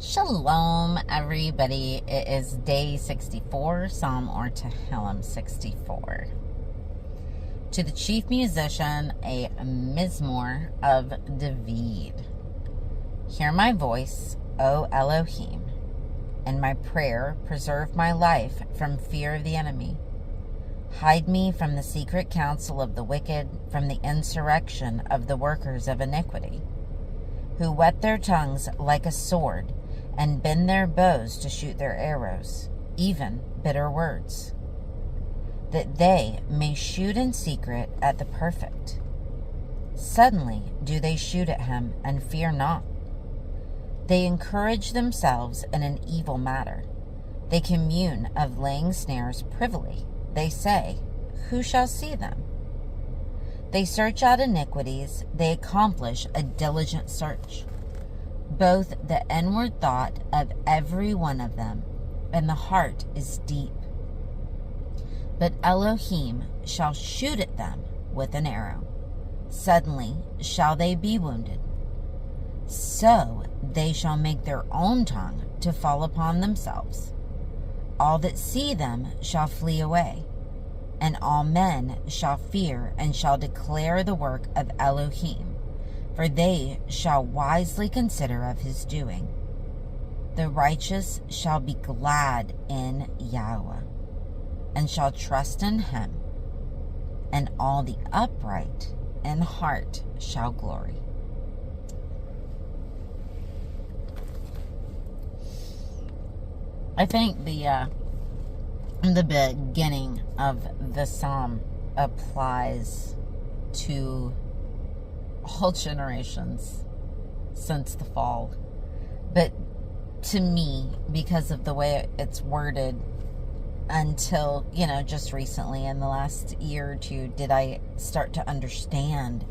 Shalom, everybody. It is day 64, Psalm or Tehillim 64. To the chief musician, a Mizmor of David. Hear my voice, O Elohim. In my prayer, preserve my life from fear of the enemy. Hide me from the secret counsel of the wicked, from the insurrection of the workers of iniquity, who whet their tongues like a sword, and bend their bows to shoot their arrows, even bitter words, that they may shoot in secret at the perfect. Suddenly do they shoot at him, and fear not. They encourage themselves in an evil matter. They commune of laying snares privily. They say, who shall see them? They search out iniquities. They accomplish a diligent search. Both the inward thought of every one of them and the heart is deep. But Elohim shall shoot at them with an arrow. Suddenly shall they be wounded. So they shall make their own tongue to fall upon themselves. All that see them shall flee away, and all men shall fear and shall declare the work of Elohim. For they shall wisely consider of his doing. The righteous shall be glad in Yahweh, and shall trust in him, and all the upright in heart shall glory. I think the beginning of the psalm applies to all generations since the fall. But to me, because of the way it's worded, until, just recently in the last year or two, did I start to understand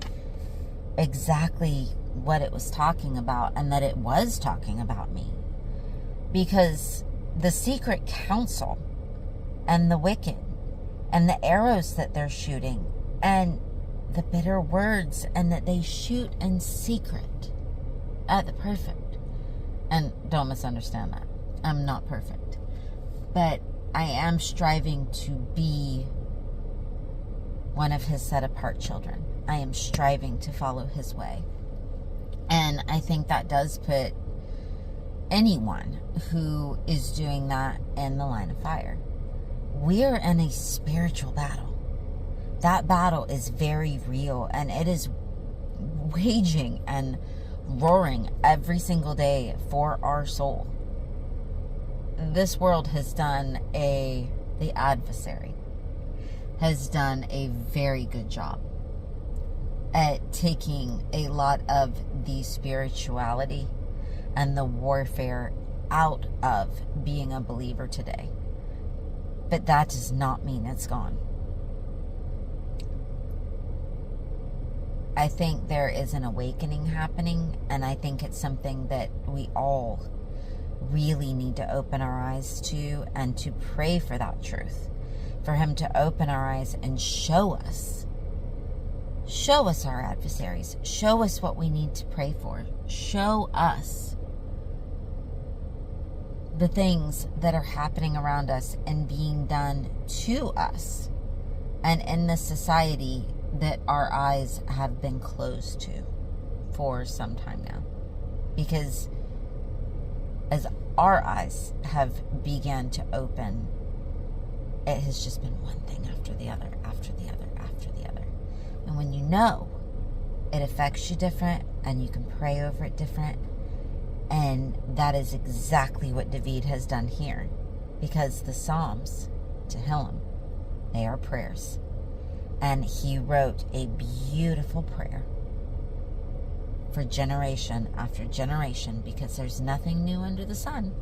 exactly what it was talking about, and that it was talking about me. Because the secret counsel and the wicked and the arrows that they're shooting and the bitter words, and that they shoot in secret at the perfect. And don't misunderstand that. I'm not perfect. But I am striving to be one of his set-apart children. I am striving to follow his way. And I think that does put anyone who is doing that in the line of fire. We're in a spiritual battle. That battle is very real, and it is waging and roaring every single day for our soul. This world has done the adversary has done a very good job at taking a lot of the spirituality and the warfare out of being a believer today. But that does not mean it's gone. I think there is an awakening happening, and I think it's something that we all really need to open our eyes to, and to pray for that truth, for him to open our eyes and show us our adversaries, show us what we need to pray for, show us the things that are happening around us and being done to us, and in this society that our eyes have been closed to for some time now. Because as our eyes have begun to open, it has just been one thing after the other, after the other, after the other. And when you know, it affects you different, and you can pray over it different. And that is exactly what David has done here. Because the Psalms, Tehillim, they are prayers. And he wrote a beautiful prayer for generation after generation, because there's nothing new under the sun,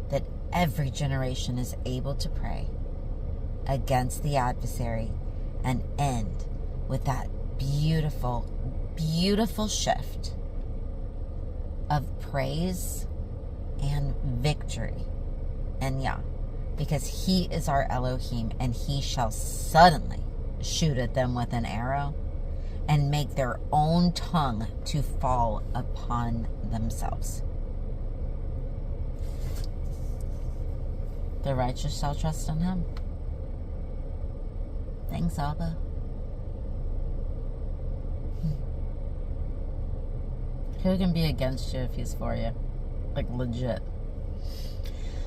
that every generation is able to pray against the adversary and end with that beautiful, beautiful shift of praise and victory and Yah. Because he is our Elohim, and he shall suddenly shoot at them with an arrow and make their own tongue to fall upon themselves. The righteous shall trust in him. Thanks, Abba. Who can be against you if he's for you? Like, legit.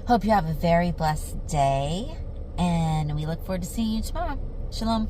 Hope you have a very blessed day, and we look forward to seeing you tomorrow. Shalom.